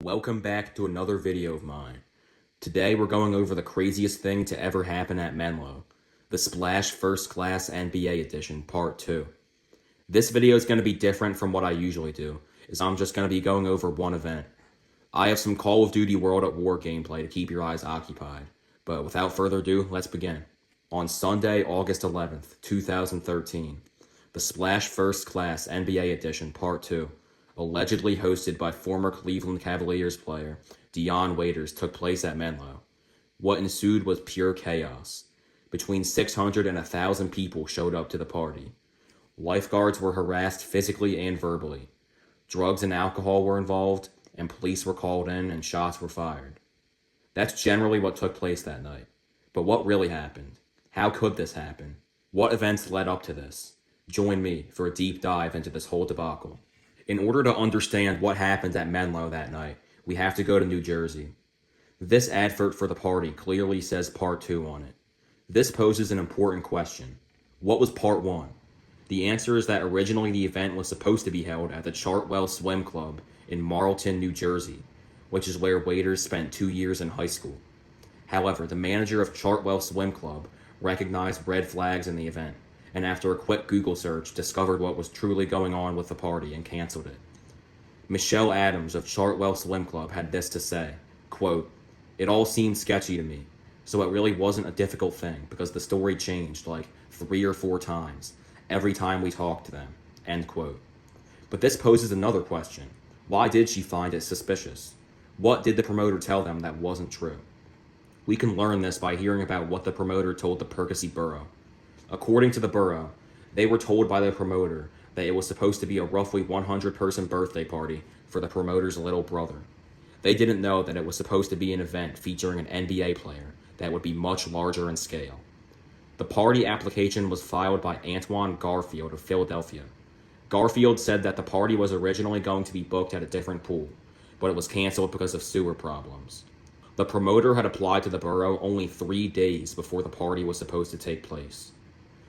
Welcome back to another video of mine. Today we're going over the craziest thing to ever happen at Menlo, the Splash First Class NBA Edition Part 2. This video is going to be different from what I usually do, as I'm just going to be going over one event. I have some Call of Duty World at War gameplay to keep your eyes occupied, but without further ado, let's begin. On Sunday, August 11th, 2013, the Splash First Class NBA Edition Part 2, allegedly hosted by former Cleveland Cavaliers player Dion Waiters, took place at Menlo. What ensued was pure chaos. Between 600 and 1,000 people showed up to the party. Lifeguards were harassed physically and verbally. Drugs and alcohol were involved, and police were called in and shots were fired. That's generally what took place that night. But what really happened? How could this happen? What events led up to this? Join me for a deep dive into this whole debacle. In order to understand what happened at Menlo that night, we have to go to New Jersey. This advert for the party clearly says Part 2 on it. This poses an important question. What was Part 1? The answer is that originally the event was supposed to be held at the Chartwell Swim Club in Marlton, New Jersey, which is where Waiters spent 2 years in high school. However, the manager of Chartwell Swim Club recognized red flags in the event, and after a quick Google search, discovered what was truly going on with the party and canceled it. Michelle Adams of Chartwell Swim Club had this to say, quote, "It all seemed sketchy to me, so it really wasn't a difficult thing because the story changed like 3 or 4 times every time we talked to them," end quote. But this poses another question. Why did she find it suspicious? What did the promoter tell them that wasn't true? We can learn this by hearing about what the promoter told the Percy Borough. According to the borough, they were told by the promoter that it was supposed to be a roughly 100-person birthday party for the promoter's little brother. They didn't know that it was supposed to be an event featuring an NBA player that would be much larger in scale. The party application was filed by Antoine Garfield of Philadelphia. Garfield said that the party was originally going to be booked at a different pool, but it was canceled because of sewer problems. The promoter had applied to the borough only 3 days before the party was supposed to take place.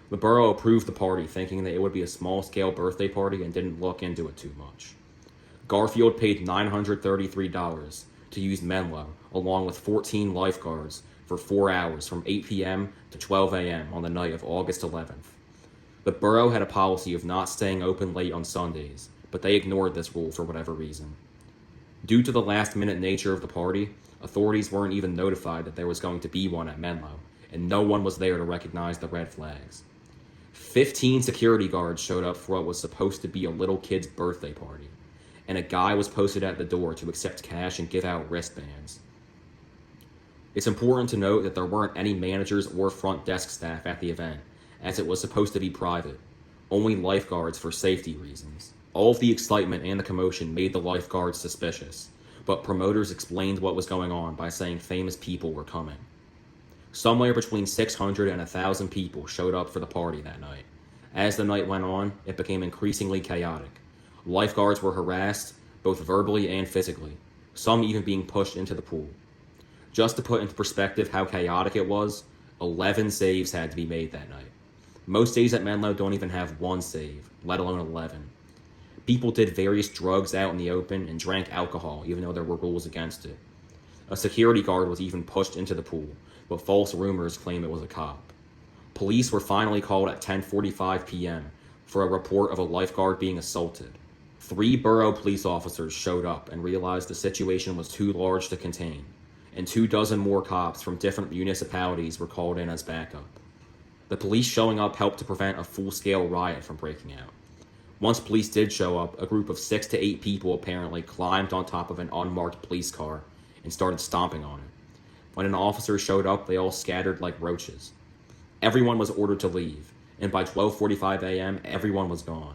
The borough approved the party, thinking that it would be a small-scale birthday party and didn't look into it too much. Garfield paid $933 to use Menlo, along with 14 lifeguards, for 4 hours from 8 p.m. to 12 a.m. on the night of August 11th. The borough had a policy of not staying open late on Sundays, but they ignored this rule for whatever reason. Due to the last-minute nature of the party, authorities weren't even notified that there was going to be one at Menlo, and no one was there to recognize the red flags. 15 security guards showed up for what was supposed to be a little kid's birthday party, and a guy was posted at the door to accept cash and give out wristbands. It's important to note that there weren't any managers or front desk staff at the event, as it was supposed to be private, only lifeguards for safety reasons. All of the excitement and the commotion made the lifeguards suspicious, but promoters explained what was going on by saying famous people were coming. Somewhere between 600 and 1,000 people showed up for the party that night. As the night went on, it became increasingly chaotic. Lifeguards were harassed, both verbally and physically, some even being pushed into the pool. Just to put into perspective how chaotic it was, 11 saves had to be made that night. Most days at Menlo don't even have 1 save, let alone 11. People did various drugs out in the open and drank alcohol, even though there were rules against it. A security guard was even pushed into the pool, but false rumors claim it was a cop. Police were finally called at 10:45 p.m. for a report of a lifeguard being assaulted. 3 borough police officers showed up and realized the situation was too large to contain, and 24 more cops from different municipalities were called in as backup. The police showing up helped to prevent a full-scale riot from breaking out. Once police did show up, a group of 6 to 8 people apparently climbed on top of an unmarked police car and started stomping on it. When an officer showed up, they all scattered like roaches. Everyone was ordered to leave, and by 12:45 a.m., everyone was gone.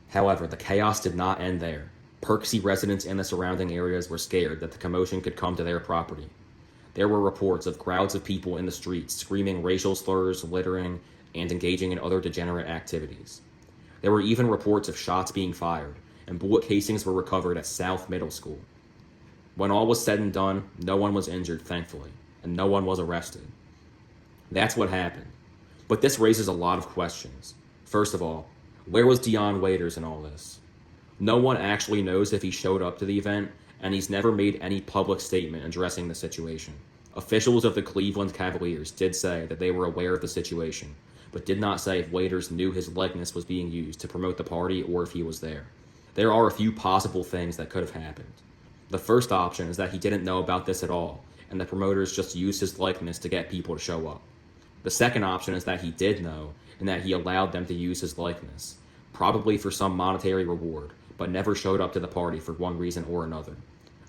However, the chaos did not end there. Percy residents in the surrounding areas were scared that the commotion could come to their property. There were reports of crowds of people in the streets screaming racial slurs, littering, and engaging in other degenerate activities. There were even reports of shots being fired, and bullet casings were recovered at South Middle School. When all was said and done, no one was injured, thankfully, and no one was arrested. That's what happened. But this raises a lot of questions. First of all, where was Dion Waiters in all this? No one actually knows if he showed up to the event, and he's never made any public statement addressing the situation. Officials of the Cleveland Cavaliers did say that they were aware of the situation, but did not say if waiters knew his likeness was being used to promote the party or if he was there. There are a few possible things that could have happened. The first option is that he didn't know about this at all, and the promoters just used his likeness to get people to show up. The second option is that he did know, and that he allowed them to use his likeness, probably for some monetary reward, but never showed up to the party for one reason or another.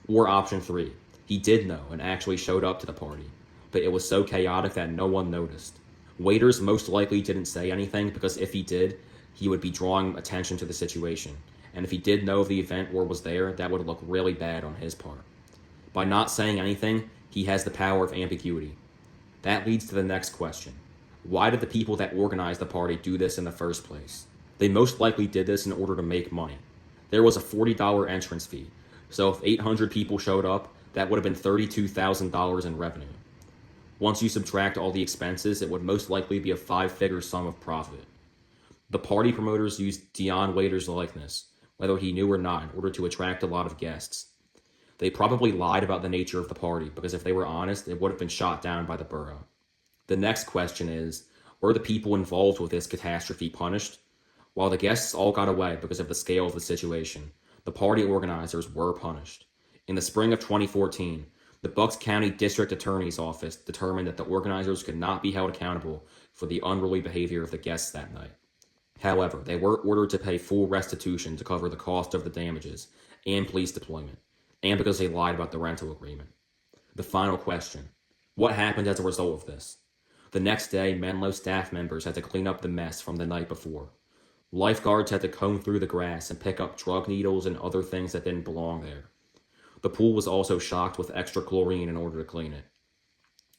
Or option 3, he did know and actually showed up to the party, but it was so chaotic that no one noticed. Waiters most likely didn't say anything because if he did, he would be drawing attention to the situation, and if he did know of the event or was there, that would look really bad on his part. By not saying anything, he has the power of ambiguity. That leads to the next question. Why did the people that organized the party do this in the first place? They most likely did this in order to make money. There was a $40 entrance fee, so if 800 people showed up, that would have been $32,000 in revenue. Once you subtract all the expenses, it would most likely be a 5-figure sum of profit. The party promoters used Dion Waiter's likeness, whether he knew or not, in order to attract a lot of guests. They probably lied about the nature of the party, because if they were honest, it would have been shot down by the borough. The next question is, were the people involved with this catastrophe punished? While the guests all got away because of the scale of the situation, the party organizers were punished. In the spring of 2014, the Bucks County District Attorney's Office determined that the organizers could not be held accountable for the unruly behavior of the guests that night. However, they were ordered to pay full restitution to cover the cost of the damages and police deployment, and because they lied about the rental agreement. The final question: what happened as a result of this? The next day, Menlo staff members had to clean up the mess from the night before. Lifeguards had to comb through the grass and pick up drug needles and other things that didn't belong there. The pool was also shocked with extra chlorine in order to clean it.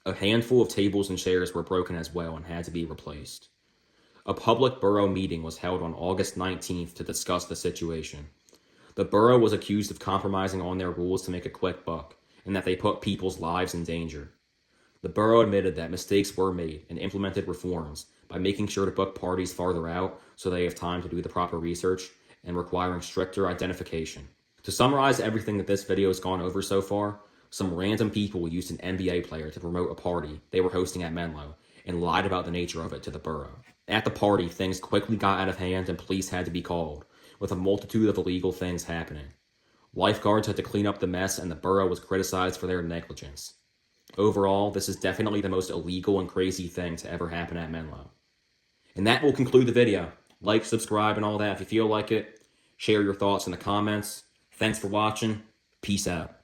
A handful of tables and chairs were broken as well and had to be replaced. A public borough meeting was held on August 19th to discuss the situation. The borough was accused of compromising on their rules to make a quick buck, and that they put people's lives in danger. The borough admitted that mistakes were made and implemented reforms by making sure to book parties farther out so they have time to do the proper research and requiring stricter identification. To summarize everything that this video has gone over so far, some random people used an NBA player to promote a party they were hosting at Menlo and lied about the nature of it to the borough. At the party, things quickly got out of hand and police had to be called, with a multitude of illegal things happening. Lifeguards had to clean up the mess and the borough was criticized for their negligence. Overall, this is definitely the most illegal and crazy thing to ever happen at Menlo. And that will conclude the video. Like, subscribe, and all that if you feel like it. Share your thoughts in the comments. Thanks for watching. Peace out.